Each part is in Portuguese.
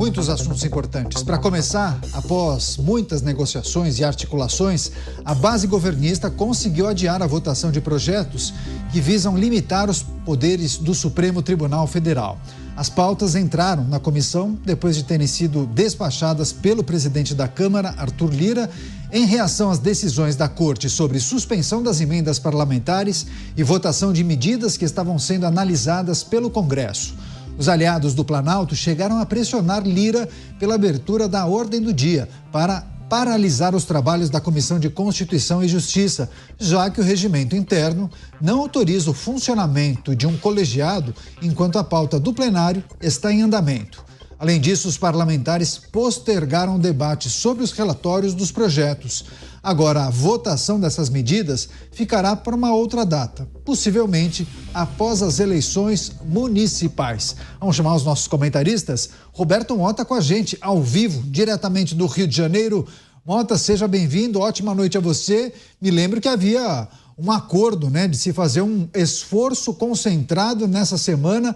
Muitos assuntos importantes. Para começar, após muitas negociações e articulações, a base governista conseguiu adiar a votação de projetos que visam limitar os poderes do Supremo Tribunal Federal. As pautas entraram na comissão depois de terem sido despachadas pelo presidente da Câmara, Arthur Lira, em reação às decisões da Corte sobre suspensão das emendas parlamentares e votação de medidas que estavam sendo analisadas pelo Congresso. Os aliados do Planalto chegaram a pressionar Lira pela abertura da ordem do dia para paralisar os trabalhos da Comissão de Constituição e Justiça, já que o regimento interno não autoriza o funcionamento de um colegiado enquanto a pauta do plenário está em andamento. Além disso, os parlamentares postergaram o debate sobre os relatórios dos projetos. Agora, a votação dessas medidas ficará para uma outra data, possivelmente após as eleições municipais. Vamos chamar os nossos comentaristas? Roberto Mota com a gente, ao vivo, diretamente do Rio de Janeiro. Mota, seja bem-vindo, ótima noite a você. Me lembro que havia um acordo, de se fazer um esforço concentrado nessa semana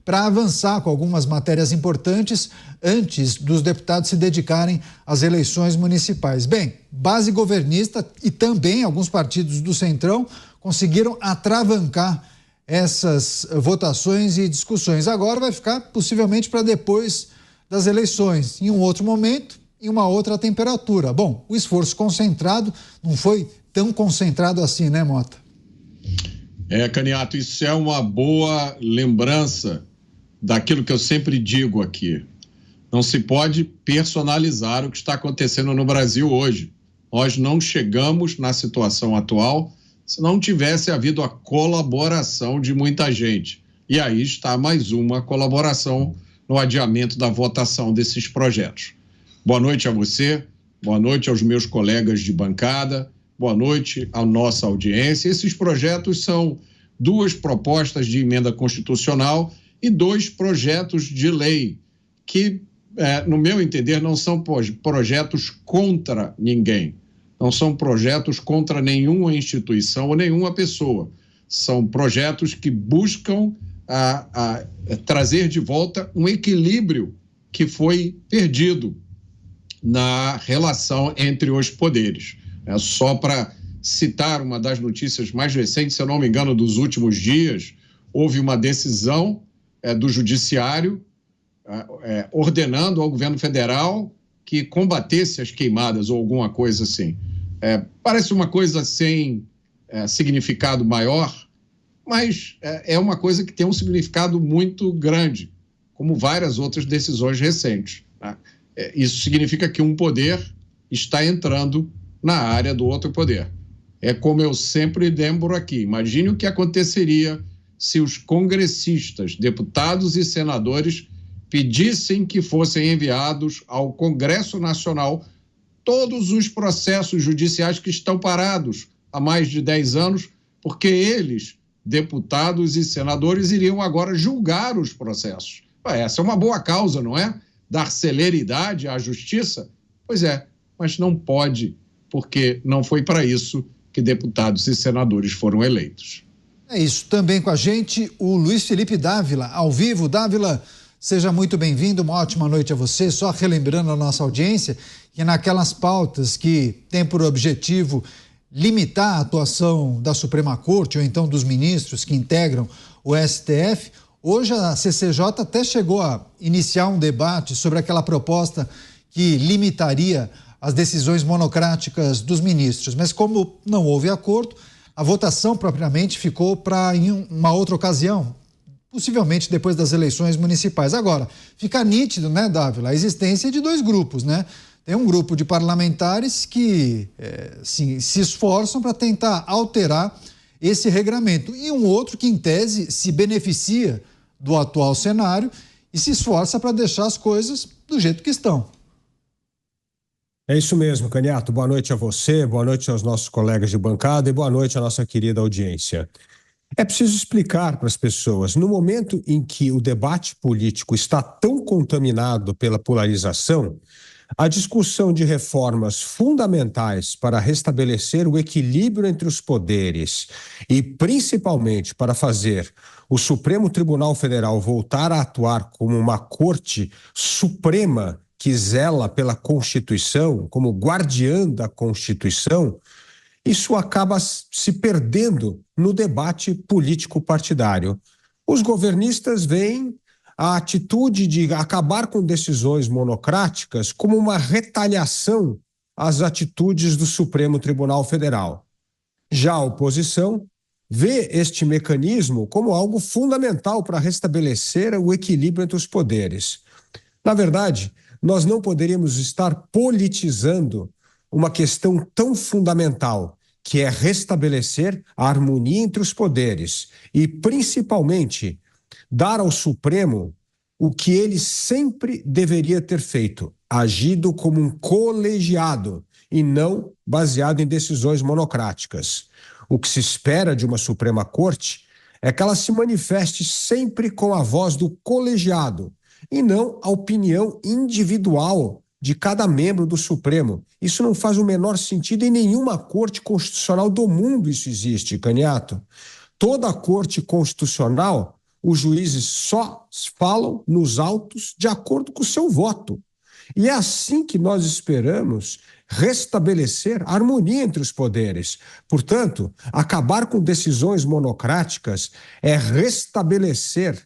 para avançar com algumas matérias importantes antes dos deputados se dedicarem às eleições municipais. Bem, base governista e também alguns partidos do Centrão conseguiram atravancar essas votações e discussões. Agora vai ficar possivelmente para depois das eleições, em um outro momento, em uma outra temperatura. Bom, o esforço concentrado não foi tão concentrado assim, né, Mota? Caniato, isso é uma boa lembrança daquilo que eu sempre digo aqui. Não se pode personalizar o que está acontecendo no Brasil hoje. Nós não chegamos na situação atual se não tivesse havido a colaboração de muita gente. E aí está mais uma colaboração no adiamento da votação desses projetos. Boa noite a você, boa noite aos meus colegas de bancada, boa noite à nossa audiência. Esses projetos são 2 propostas de emenda constitucional e 2 projetos de lei que, no meu entender, não são projetos contra ninguém, não são projetos contra nenhuma instituição ou nenhuma pessoa. São projetos que buscam trazer de volta um equilíbrio que foi perdido na relação entre os poderes. Só para citar uma das notícias mais recentes, se eu não me engano, dos últimos dias, houve uma decisão do Judiciário ordenando ao governo federal que combatesse as queimadas ou alguma coisa assim. Parece uma coisa sem significado maior, mas é uma coisa que tem um significado muito grande, como várias outras decisões recentes. Isso significa que um poder está entrando na área do outro poder. É como eu sempre lembro aqui, imagine o que aconteceria se os congressistas, deputados e senadores pedissem que fossem enviados ao Congresso Nacional todos os processos judiciais que estão parados há mais de 10 anos, porque eles, deputados e senadores, iriam agora julgar os processos. Essa é uma boa causa, não é? Dar celeridade à justiça? Pois é, mas não pode, porque não foi para isso que deputados e senadores foram eleitos. É isso, também com a gente o Luiz Felipe Dávila, ao vivo. Dávila, seja muito bem-vindo, uma ótima noite a você. Só relembrando a nossa audiência que naquelas pautas que têm por objetivo limitar a atuação da Suprema Corte ou então dos ministros que integram o STF, hoje a CCJ até chegou a iniciar um debate sobre aquela proposta que limitaria as decisões monocráticas dos ministros, mas como não houve acordo, a votação propriamente ficou para em uma outra ocasião, possivelmente depois das eleições municipais. Agora, fica nítido, Dávila, a existência de 2 grupos, Tem um grupo de parlamentares que se esforçam para tentar alterar esse regramento e um outro que, em tese, se beneficia do atual cenário e se esforça para deixar as coisas do jeito que estão. É isso mesmo, Caniato. Boa noite a você, boa noite aos nossos colegas de bancada e boa noite à nossa querida audiência. É preciso explicar para as pessoas, no momento em que o debate político está tão contaminado pela polarização, a discussão de reformas fundamentais para restabelecer o equilíbrio entre os poderes e, principalmente, para fazer o Supremo Tribunal Federal voltar a atuar como uma corte suprema que zela pela Constituição, como guardiã da Constituição, isso acaba se perdendo no debate político-partidário. Os governistas veem a atitude de acabar com decisões monocráticas como uma retaliação às atitudes do Supremo Tribunal Federal. Já a oposição vê este mecanismo como algo fundamental para restabelecer o equilíbrio entre os poderes. Na verdade, nós não poderíamos estar politizando uma questão tão fundamental, que é restabelecer a harmonia entre os poderes e, principalmente, dar ao Supremo o que ele sempre deveria ter feito, agido como um colegiado e não baseado em decisões monocráticas. O que se espera de uma Suprema Corte é que ela se manifeste sempre com a voz do colegiado e não a opinião individual de cada membro do Supremo. Isso não faz o menor sentido em nenhuma corte constitucional do mundo. Isso existe, Caniato. Toda a corte constitucional, os juízes só falam nos autos de acordo com o seu voto. E é assim que nós esperamos restabelecer a harmonia entre os poderes. Portanto, acabar com decisões monocráticas é restabelecer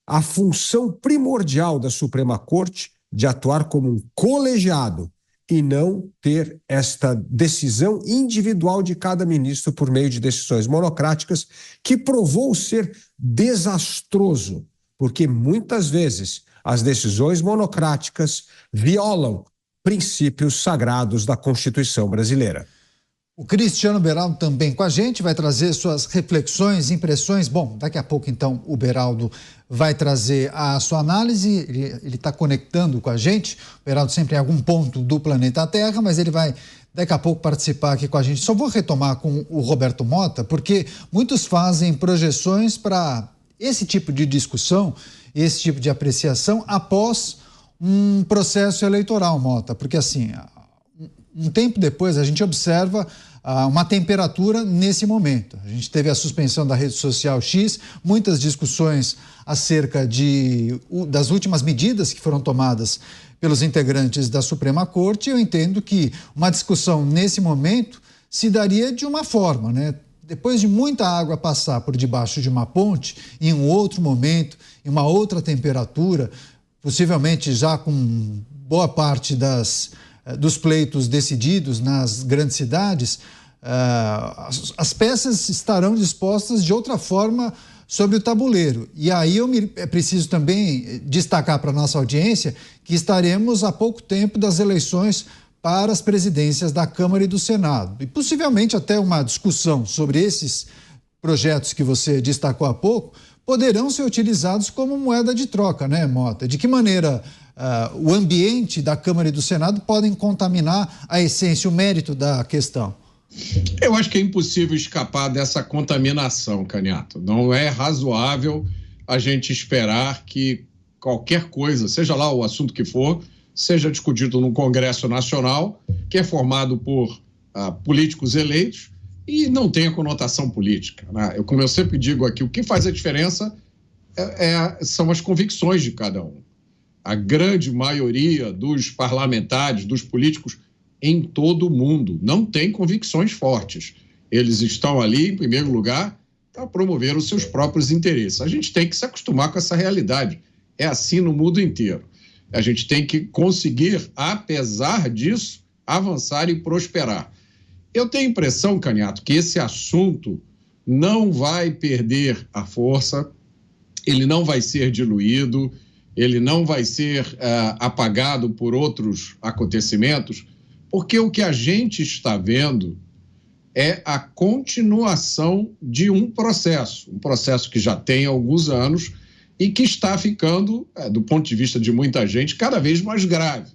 a função primordial da Suprema Corte de atuar como um colegiado e não ter esta decisão individual de cada ministro por meio de decisões monocráticas, que provou ser desastroso, porque muitas vezes as decisões monocráticas violam princípios sagrados da Constituição brasileira. O Cristiano Beraldo também com a gente, vai trazer suas reflexões, impressões. Bom, daqui a pouco então o Beraldo vai trazer a sua análise, ele está conectando com a gente. O Beraldo sempre em algum ponto do planeta Terra, mas ele vai daqui a pouco participar aqui com a gente. Só vou retomar com o Roberto Mota, porque muitos fazem projeções para esse tipo de discussão, esse tipo de apreciação após um processo eleitoral, Mota, porque assim, um tempo depois a gente observa uma temperatura nesse momento. A gente teve a suspensão da rede social X, muitas discussões acerca das últimas medidas que foram tomadas pelos integrantes da Suprema Corte. Eu entendo que uma discussão nesse momento se daria de uma forma, né? Depois de muita água passar por debaixo de uma ponte, em um outro momento, em uma outra temperatura, possivelmente já com boa parte dos pleitos decididos nas grandes cidades, as peças estarão dispostas de outra forma sobre o tabuleiro. E aí é preciso também destacar para a nossa audiência que estaremos há pouco tempo das eleições para as presidências da Câmara e do Senado. E possivelmente até uma discussão sobre esses projetos que você destacou há pouco poderão ser utilizados como moeda de troca, né, Mota? De que maneira o ambiente da Câmara e do Senado podem contaminar a essência, o mérito da questão? Eu acho que é impossível escapar dessa contaminação, Caniato. Não é razoável a gente esperar que qualquer coisa, seja lá o assunto que for, seja discutido no Congresso Nacional, que é formado por políticos eleitos e não tenha conotação política, né? Como eu sempre digo aqui, o que faz a diferença são as convicções de cada um. A grande maioria dos parlamentares, dos políticos em todo o mundo não tem convicções fortes. Eles estão ali, em primeiro lugar, para promover os seus próprios interesses. A gente tem que se acostumar com essa realidade. É assim no mundo inteiro. A gente tem que conseguir, apesar disso, avançar e prosperar. Eu tenho a impressão, Caniato, que esse assunto não vai perder a força, ele não vai ser diluído, ele não vai ser apagado por outros acontecimentos, porque o que a gente está vendo é a continuação de um processo que já tem alguns anos e que está ficando, do ponto de vista de muita gente, cada vez mais grave.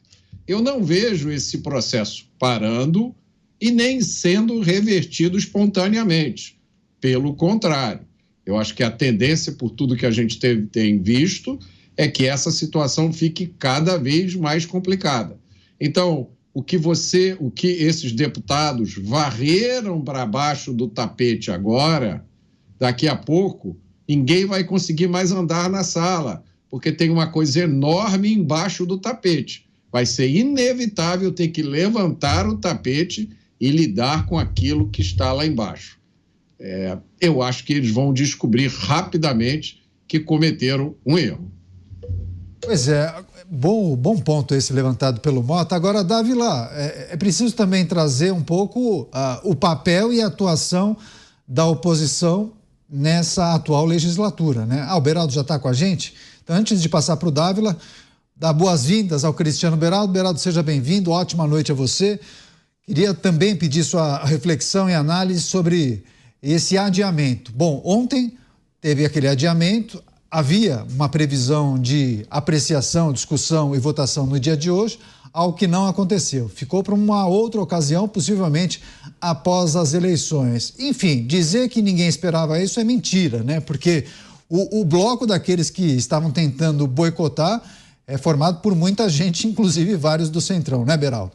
Eu não vejo esse processo parando e nem sendo revertido espontaneamente. Pelo contrário, eu acho que a tendência, por tudo que a gente tem visto, é que essa situação fique cada vez mais complicada. Então, o que esses deputados varreram para baixo do tapete agora, daqui a pouco, ninguém vai conseguir mais andar na sala, porque tem uma coisa enorme embaixo do tapete. Vai ser inevitável ter que levantar o tapete e lidar com aquilo que está lá embaixo. Eu acho que eles vão descobrir rapidamente que cometeram um erro. Pois é, bom ponto esse levantado pelo Mota. Agora, Dávila, é preciso também trazer um pouco o papel e a atuação da oposição nessa atual legislatura, né? O Beraldo já está com a gente. Então, antes de passar para o Dávila, dar boas-vindas ao Cristiano Beraldo. Beraldo, seja bem-vindo, ótima noite a você. Queria também pedir sua reflexão e análise sobre esse adiamento. Bom, ontem teve aquele adiamento, havia uma previsão de apreciação, discussão e votação no dia de hoje, algo que não aconteceu. Ficou para uma outra ocasião, possivelmente após as eleições. Enfim, dizer que ninguém esperava isso é mentira, né? Porque o bloco daqueles que estavam tentando boicotar é formado por muita gente, inclusive vários do Centrão, né, Beraldo?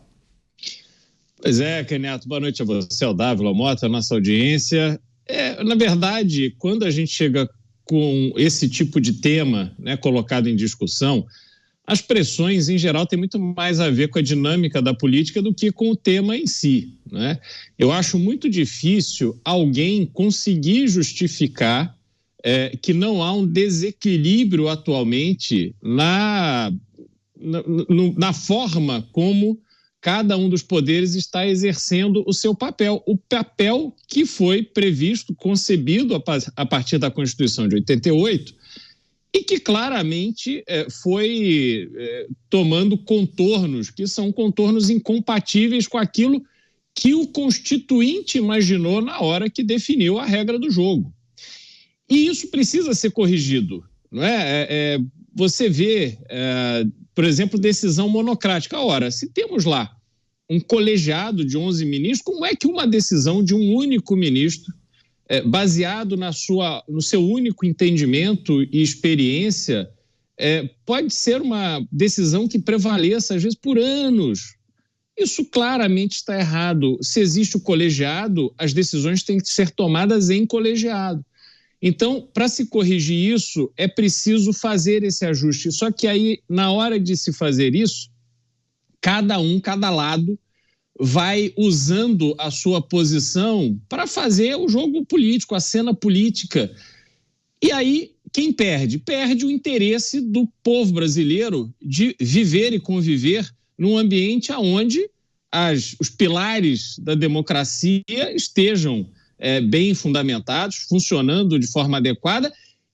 Pois é, Caniato, boa noite a você, ao Dávila, ao Mota, a nossa audiência. Na verdade, quando a gente chega com esse tipo de tema, né, colocado em discussão, as pressões, em geral, têm muito mais a ver com a dinâmica da política do que com o tema em si, né? Eu acho muito difícil alguém conseguir justificar que não há um desequilíbrio atualmente na forma como cada um dos poderes está exercendo o seu papel. O papel que foi previsto, concebido a partir da Constituição de 88 e que claramente foi tomando contornos, que são contornos incompatíveis com aquilo que o Constituinte imaginou na hora que definiu a regra do jogo. E isso precisa ser corrigido, não é? Você vê, por exemplo, decisão monocrática. Ora, se temos lá um colegiado de 11 ministros, como é que uma decisão de um único ministro, baseado no seu único entendimento e experiência, pode ser uma decisão que prevaleça, às vezes, por anos? Isso claramente está errado. Se existe o colegiado, as decisões têm que ser tomadas em colegiado. Então, para se corrigir isso, é preciso fazer esse ajuste. Só que aí, na hora de se fazer isso, cada lado vai usando a sua posição para fazer o jogo político, a cena política. E aí, quem perde? Perde o interesse do povo brasileiro de viver e conviver num ambiente onde os pilares da democracia estejam bem fundamentados, funcionando de forma adequada.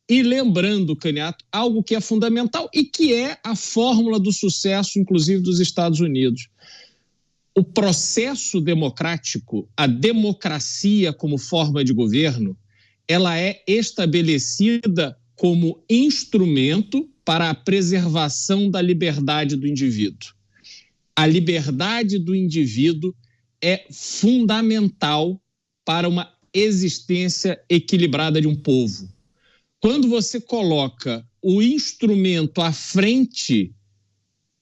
E lembrando, Caniato, algo que é fundamental e que é a fórmula do sucesso, inclusive, dos Estados Unidos. O processo democrático, a democracia como forma de governo, ela é estabelecida como instrumento para a preservação da liberdade do indivíduo. A liberdade do indivíduo é fundamental para uma existência equilibrada de um povo. Quando você coloca o instrumento à frente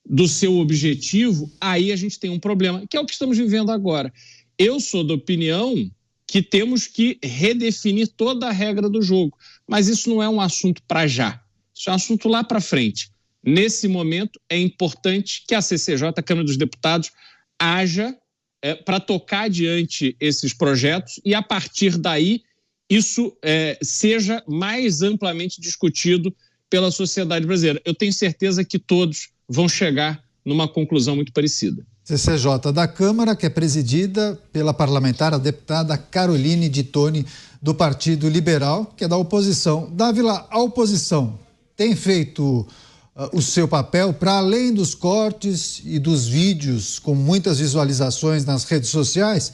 do seu objetivo, aí a gente tem um problema, que é o que estamos vivendo agora. Eu sou da opinião que temos que redefinir toda a regra do jogo, mas isso não é um assunto para já, isso é um assunto lá para frente. Nesse momento, é importante que a CCJ, a Câmara dos Deputados, haja para tocar adiante esses projetos e, a partir daí, isso seja mais amplamente discutido pela sociedade brasileira. Eu tenho certeza que todos vão chegar numa conclusão muito parecida. CCJ da Câmara, que é presidida pela parlamentar, a deputada Caroline de Toni, do Partido Liberal, que é da oposição. Dávila, a oposição tem feito o seu papel para além dos cortes e dos vídeos com muitas visualizações nas redes sociais?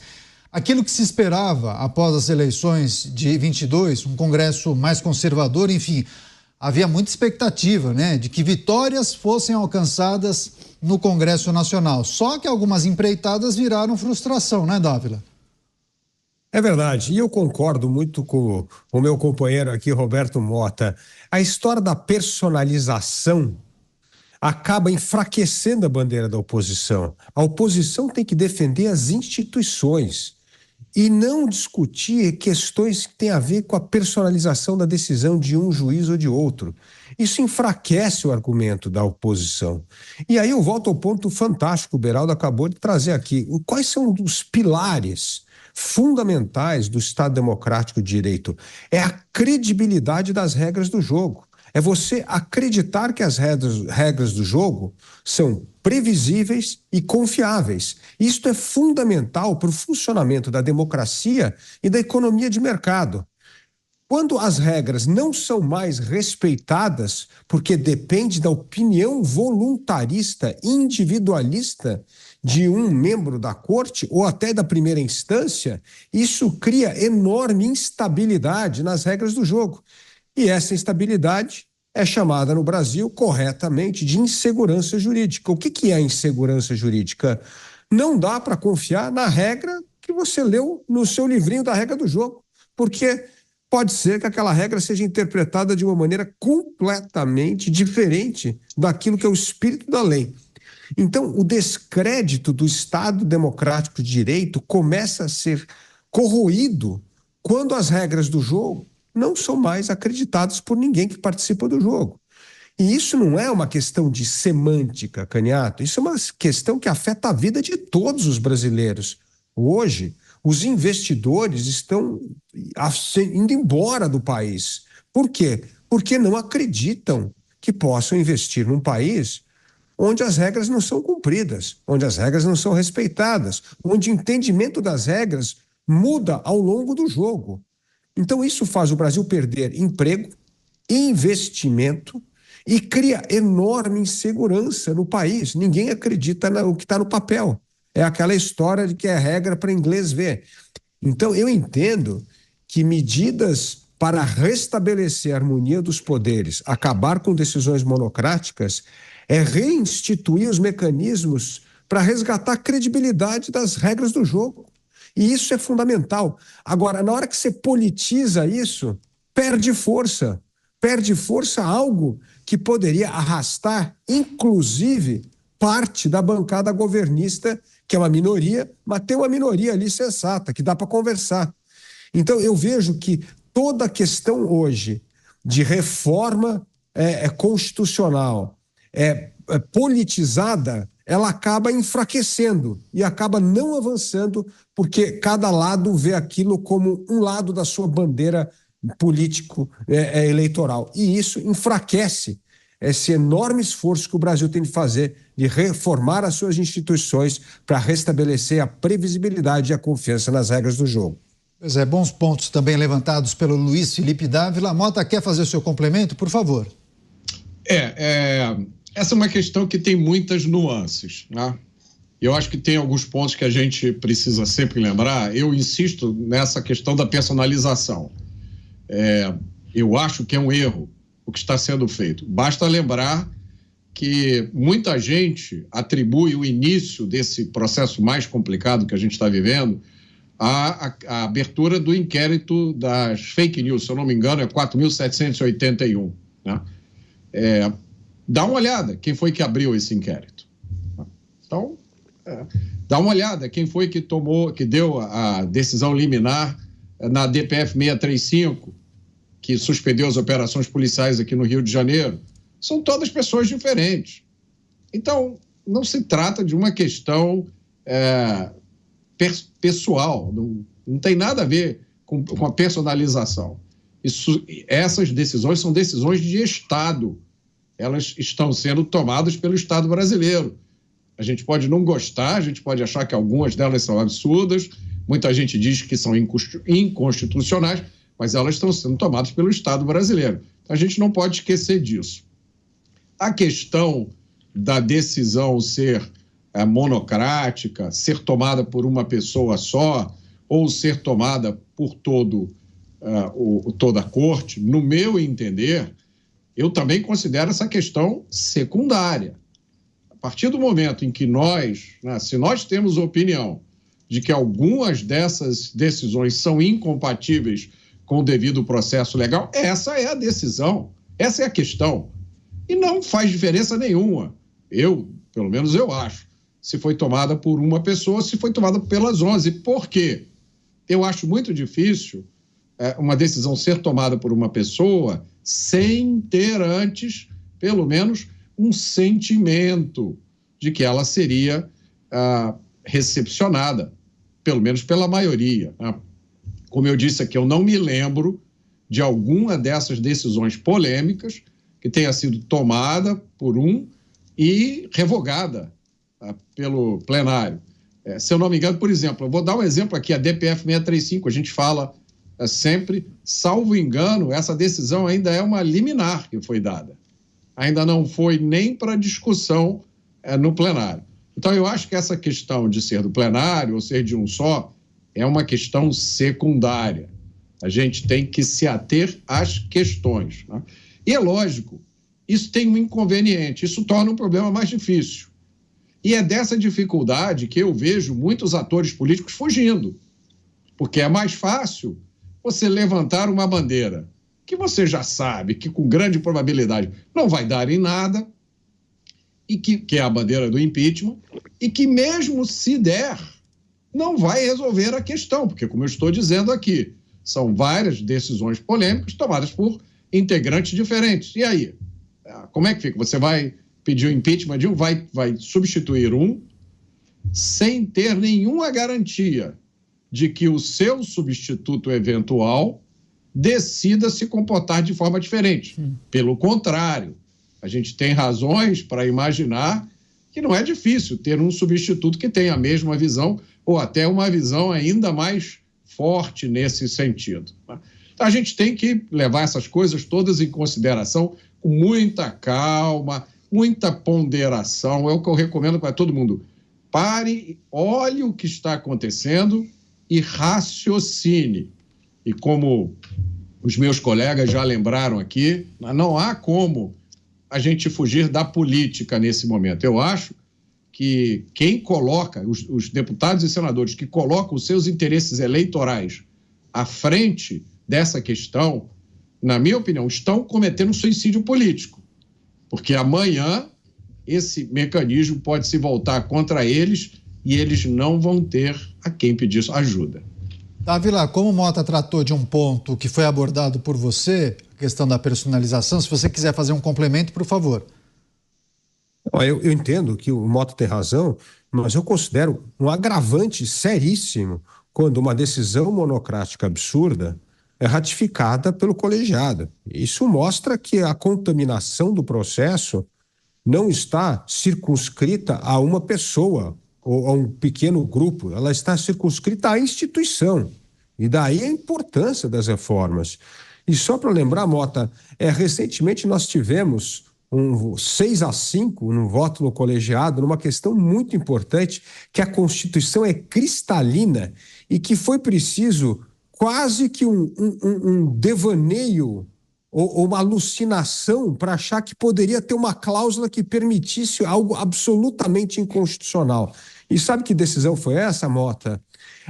Aquilo que se esperava após as eleições de 22, um Congresso mais conservador, enfim, havia muita expectativa, né, de que vitórias fossem alcançadas no Congresso Nacional. Só que algumas empreitadas viraram frustração, né, Dávila? É verdade, e eu concordo muito com o meu companheiro aqui, Roberto Mota. A história da personalização acaba enfraquecendo a bandeira da oposição. A oposição tem que defender as instituições e não discutir questões que têm a ver com a personalização da decisão de um juiz ou de outro. Isso enfraquece o argumento da oposição. E aí eu volto ao ponto fantástico que o Beraldo acabou de trazer aqui. Quais são os pilares fundamentais do Estado Democrático de Direito? É a credibilidade das regras do jogo. É você acreditar que as regras do jogo são previsíveis e confiáveis. Isto é fundamental para o funcionamento da democracia e da economia de mercado. Quando as regras não são mais respeitadas, porque depende da opinião voluntarista, individualista de um membro da corte ou até da primeira instância, isso cria enorme instabilidade nas regras do jogo. E essa instabilidade é chamada no Brasil corretamente de insegurança jurídica. O que é a insegurança jurídica? Não dá para confiar na regra que você leu no seu livrinho da regra do jogo, porque pode ser que aquela regra seja interpretada de uma maneira completamente diferente daquilo que é o espírito da lei. Então, o descrédito do Estado Democrático de Direito começa a ser corroído quando as regras do jogo não são mais acreditadas por ninguém que participa do jogo. E isso não é uma questão de semântica, Caniato, isso é uma questão que afeta a vida de todos os brasileiros. Hoje, os investidores estão indo embora do país. Por quê? Porque não acreditam que possam investir num país onde as regras não são cumpridas, onde as regras não são respeitadas, onde o entendimento das regras muda ao longo do jogo. Então, isso faz o Brasil perder emprego, investimento e cria enorme insegurança no país. Ninguém acredita no que está no papel. É aquela história de que é regra para inglês ver. Então, eu entendo que medidas para restabelecer a harmonia dos poderes, acabar com decisões monocráticas, é reinstituir os mecanismos para resgatar a credibilidade das regras do jogo. E isso é fundamental. Agora, na hora que você politiza isso, perde força algo que poderia arrastar, inclusive, parte da bancada governista, que é uma minoria, mas tem uma minoria ali sensata, que dá para conversar. Então, eu vejo que toda a questão hoje de reforma constitucional politizada, ela acaba enfraquecendo e acaba não avançando, porque cada lado vê aquilo como um lado da sua bandeira político-eleitoral. E isso enfraquece esse enorme esforço que o Brasil tem de fazer de reformar as suas instituições para restabelecer a previsibilidade e a confiança nas regras do jogo. Pois é, bons pontos também levantados pelo Luiz Felipe Dávila. Mota, quer fazer o seu complemento, por favor? Essa é uma questão que tem muitas nuances, né? Eu acho que tem alguns pontos que a gente precisa sempre lembrar. Eu insisto nessa questão da personalização. Eu acho que é um erro o que está sendo feito. Basta lembrar que muita gente atribui o início desse processo mais complicado que a gente está vivendo à abertura do inquérito das fake news, se eu não me engano, é 4.781, né? Dá uma olhada quem foi que abriu esse inquérito. Então, dá uma olhada quem foi que deu a decisão liminar na DPF 635, que suspendeu as operações policiais aqui no Rio de Janeiro. São todas pessoas diferentes. Então, não se trata de uma questão pessoal, não tem nada a ver com a personalização. Essas decisões são decisões de Estado. Elas estão sendo tomadas pelo Estado brasileiro. A gente pode não gostar, a gente pode achar que algumas delas são absurdas, muita gente diz que são inconstitucionais, mas elas estão sendo tomadas pelo Estado brasileiro. Então, a gente não pode esquecer disso. A questão da decisão ser monocrática, ser tomada por uma pessoa só, ou ser tomada por toda a corte, no meu entender, eu também considero essa questão secundária. A partir do momento em que se nós temos opinião de que algumas dessas decisões são incompatíveis com o devido processo legal, essa é a decisão, essa é a questão. E não faz diferença nenhuma, pelo menos eu acho, se foi tomada por uma pessoa, se foi tomada pelas 11. Por quê? Eu acho muito difícil uma decisão ser tomada por uma pessoa sem ter antes, pelo menos, um sentimento de que ela seria recepcionada, pelo menos pela maioria. Como eu disse aqui, eu não me lembro de alguma dessas decisões polêmicas que tenha sido tomada por e revogada pelo plenário. Se eu não me engano, por exemplo, eu vou dar um exemplo aqui, a DPF 635, a gente fala sempre, salvo engano, essa decisão ainda é uma liminar que foi dada. Ainda não foi nem para discussão no plenário. Então, eu acho que essa questão de ser do plenário ou ser de um só é uma questão secundária. A gente tem que se ater às questões, né? E é lógico, isso tem um inconveniente, isso torna um problema mais difícil. E é dessa dificuldade que eu vejo muitos atores políticos fugindo, porque é mais fácil você levantar uma bandeira que você já sabe que com grande probabilidade não vai dar em nada, e que é a bandeira do impeachment, e que mesmo se der, não vai resolver a questão, porque, como eu estou dizendo aqui, são várias decisões polêmicas tomadas por integrantes diferentes. E aí? Como é que fica? Você vai pedir o impeachment de um, vai substituir um, sem ter nenhuma garantia de que o seu substituto eventual decida se comportar de forma diferente. Pelo contrário, a gente tem razões para imaginar que não é difícil ter um substituto que tenha a mesma visão ou até uma visão ainda mais forte nesse sentido. Então, a gente tem que levar essas coisas todas em consideração com muita calma, muita ponderação. É o que eu recomendo para todo mundo. Pare, olhe o que está acontecendo e raciocine. E como os meus colegas já lembraram aqui, não há como a gente fugir da política nesse momento. Eu acho que quem coloca, os deputados e senadores que colocam os seus interesses eleitorais à frente dessa questão, na minha opinião, estão cometendo um suicídio político, porque amanhã esse mecanismo pode se voltar contra eles e eles não vão ter a quem pedir ajuda. Dávila, como o Mota tratou de um ponto que foi abordado por você, a questão da personalização, se você quiser fazer um complemento, por favor. Eu entendo que o Mota tem razão, mas eu considero um agravante seríssimo quando uma decisão monocrática absurda é ratificada pelo colegiado. Isso mostra que a contaminação do processo não está circunscrita a uma pessoa ou a um pequeno grupo, ela está circunscrita à instituição. E daí a importância das reformas. E só para lembrar, Mota, recentemente nós tivemos um 6-5 no voto no colegiado, numa questão muito importante, que a Constituição é cristalina e que foi preciso quase que um devaneio ou uma alucinação para achar que poderia ter uma cláusula que permitisse algo absolutamente inconstitucional. E sabe que decisão foi essa, Mota?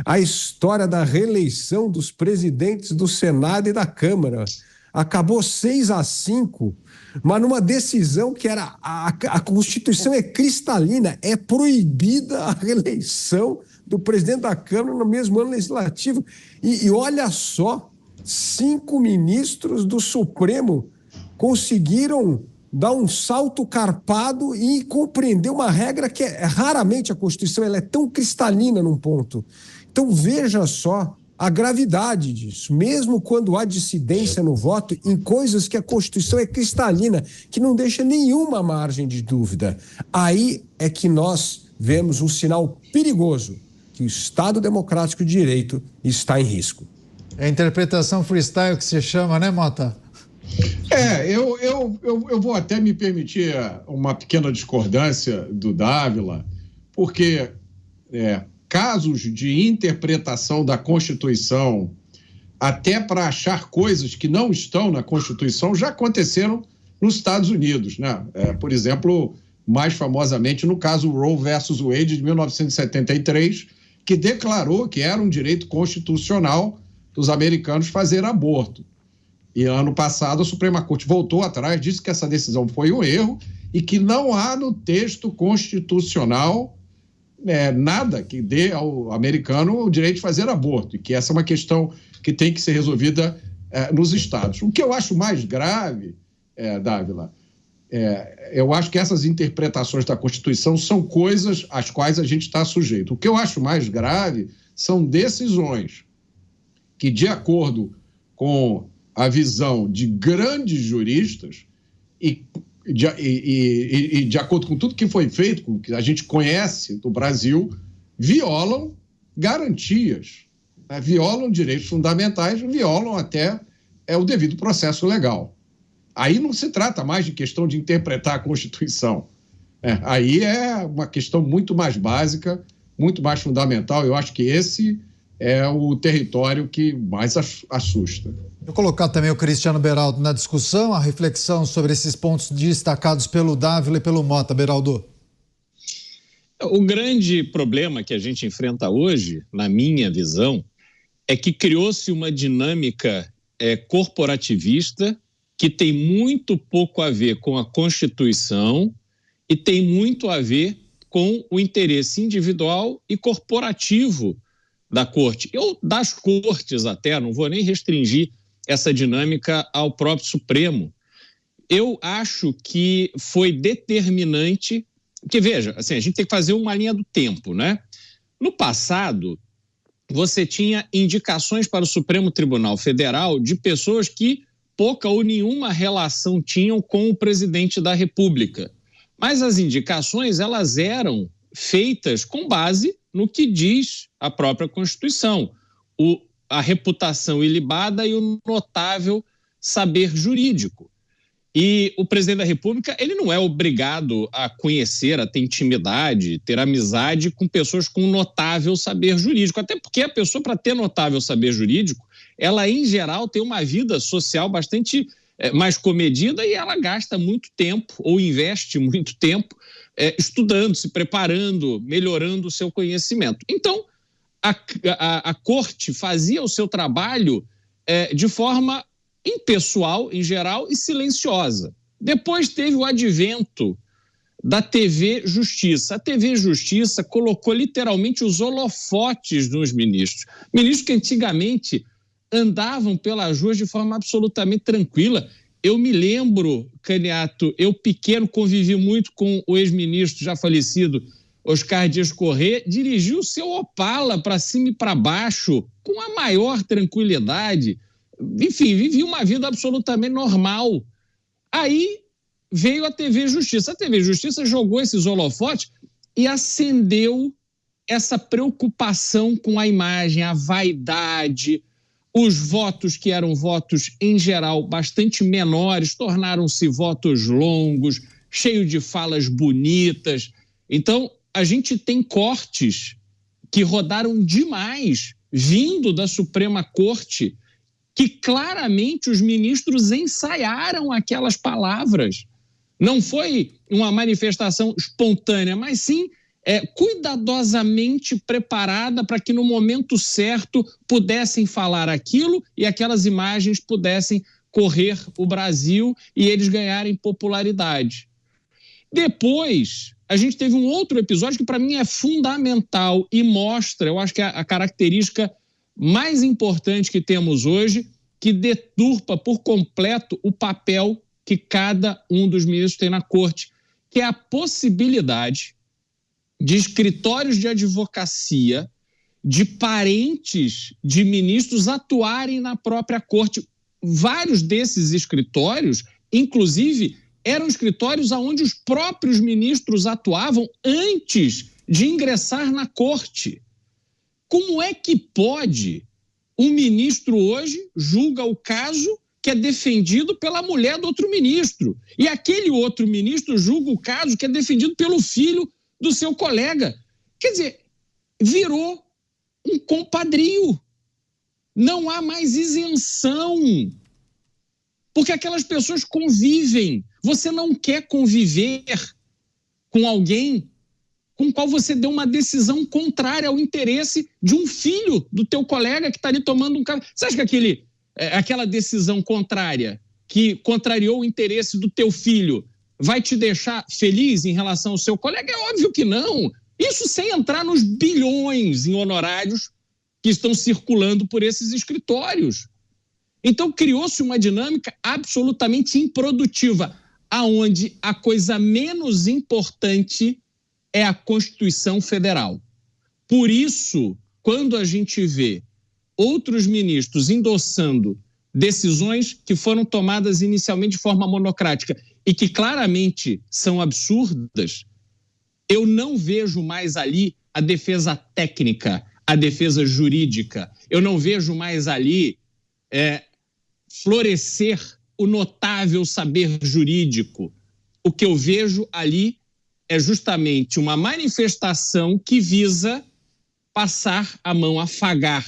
A história da reeleição dos presidentes do Senado e da Câmara. Acabou 6-5, mas numa decisão que era a Constituição é cristalina, é proibida a reeleição do presidente da Câmara no mesmo ano legislativo. E olha só, 5 ministros do Supremo conseguiram dar um salto carpado e compreender uma regra que raramente a Constituição ela é tão cristalina num ponto. Então veja só a gravidade disso, mesmo quando há dissidência no voto em coisas que a Constituição é cristalina, que não deixa nenhuma margem de dúvida. Aí é que nós vemos um sinal perigoso, que o Estado Democrático de Direito está em risco. É a interpretação freestyle que se chama, né, Mota? Eu vou até me permitir uma pequena discordância do Dávila, porque casos de interpretação da Constituição, até para achar coisas que não estão na Constituição, já aconteceram nos Estados Unidos, né? Por exemplo, mais famosamente no caso Roe versus Wade de 1973, que declarou que era um direito constitucional dos americanos fazer aborto. E ano passado a Suprema Corte voltou atrás, disse que essa decisão foi um erro e que não há no texto constitucional nada que dê ao americano o direito de fazer aborto, e que essa é uma questão que tem que ser resolvida nos estados. O que eu acho mais grave, Dávila, eu acho que essas interpretações da Constituição são coisas às quais a gente está sujeito. O que eu acho mais grave são decisões que, de acordo com a visão de grandes juristas e de acordo com tudo que foi feito, com o que a gente conhece do Brasil, violam garantias, né? Violam direitos fundamentais, violam até o devido processo legal. Aí não se trata mais de questão de interpretar a Constituição. Aí é uma questão muito mais básica, muito mais fundamental. Eu acho que esse é o território que mais assusta. Vou colocar também o Cristiano Beraldo na discussão, a reflexão sobre esses pontos destacados pelo Dávila e pelo Mota. Beraldo. O grande problema que a gente enfrenta hoje, na minha visão, é que criou-se uma dinâmica corporativista que tem muito pouco a ver com a Constituição e tem muito a ver com o interesse individual e corporativo da Corte, ou das Cortes até, não vou nem restringir essa dinâmica ao próprio Supremo. Eu acho que foi determinante, porque veja, assim, a gente tem que fazer uma linha do tempo, né? No passado, você tinha indicações para o Supremo Tribunal Federal de pessoas que pouca ou nenhuma relação tinham com o presidente da República. Mas as indicações, elas eram feitas com base no que diz a própria Constituição, a reputação ilibada e o notável saber jurídico. E o presidente da República, ele não é obrigado a conhecer, a ter intimidade, ter amizade com pessoas com notável saber jurídico, até porque a pessoa, para ter notável saber jurídico, ela, em geral, tem uma vida social bastante mais comedida e ela gasta muito tempo, ou investe muito tempo, estudando, se preparando, melhorando o seu conhecimento. Então, a Corte fazia o seu trabalho de forma impessoal, em geral, e silenciosa. Depois teve o advento da TV Justiça. A TV Justiça colocou literalmente os holofotes nos ministros. Ministros que antigamente andavam pelas ruas de forma absolutamente tranquila. Eu me lembro, Caniato, eu pequeno convivi muito com o ex-ministro já falecido, Oscar Dias Corrêa, dirigiu o seu Opala para cima e para baixo com a maior tranquilidade. Enfim, vivia uma vida absolutamente normal. Aí veio a TV Justiça. A TV Justiça jogou esses holofotes e acendeu essa preocupação com a imagem, a vaidade. Os votos que eram votos, em geral, bastante menores, tornaram-se votos longos, cheios de falas bonitas. Então, a gente tem cortes que rodaram demais, vindo da Suprema Corte, que claramente os ministros ensaiaram aquelas palavras. Não foi uma manifestação espontânea, mas sim cuidadosamente preparada para que no momento certo pudessem falar aquilo e aquelas imagens pudessem correr o Brasil e eles ganharem popularidade. Depois, a gente teve um outro episódio que para mim é fundamental e mostra, eu acho que é a característica mais importante que temos hoje, que deturpa por completo o papel que cada um dos ministros tem na Corte, que é a possibilidade de escritórios de advocacia, de parentes de ministros atuarem na própria Corte. Vários desses escritórios, inclusive, eram escritórios onde os próprios ministros atuavam antes de ingressar na Corte. Como é que pode um ministro hoje julga o caso que é defendido pela mulher do outro ministro e aquele outro ministro julga o caso que é defendido pelo filho do seu colega? Quer dizer, virou um compadrio. Não há mais isenção, porque aquelas pessoas convivem. Você não quer conviver com alguém com o qual você deu uma decisão contrária ao interesse de um filho do teu colega que está ali tomando um café. Você acha que aquele aquela decisão contrária, que contrariou o interesse do teu filho, vai te deixar feliz em relação ao seu colega? É óbvio que não. Isso sem entrar nos bilhões em honorários que estão circulando por esses escritórios. Então, criou-se uma dinâmica absolutamente improdutiva, aonde a coisa menos importante é a Constituição Federal. Por isso, quando a gente vê outros ministros endossando decisões que foram tomadas inicialmente de forma monocrática e que claramente são absurdas, eu não vejo mais ali a defesa técnica, a defesa jurídica. Eu não vejo mais ali florescer o notável saber jurídico. O que eu vejo ali é justamente uma manifestação que visa passar a mão, afagar,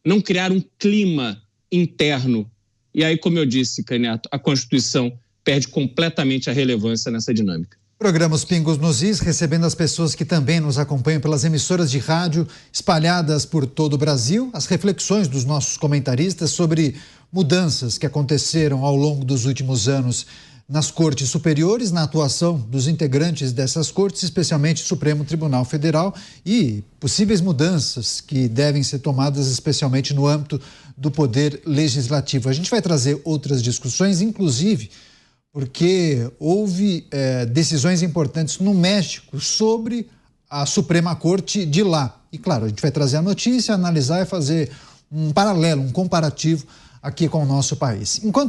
não criar um clima interno. E aí, como eu disse, Caniato, a Constituição perde completamente a relevância nessa dinâmica. Programa Os Pingos nos Is, recebendo as pessoas que também nos acompanham pelas emissoras de rádio espalhadas por todo o Brasil, as reflexões dos nossos comentaristas sobre mudanças que aconteceram ao longo dos últimos anos nas cortes superiores, na atuação dos integrantes dessas cortes, especialmente Supremo Tribunal Federal, e possíveis mudanças que devem ser tomadas especialmente no âmbito do poder legislativo. A gente vai trazer outras discussões, inclusive porque houve decisões importantes no México sobre a Suprema Corte de lá. E claro, a gente vai trazer a notícia, analisar e fazer um paralelo, um comparativo aqui com o nosso país. Enquanto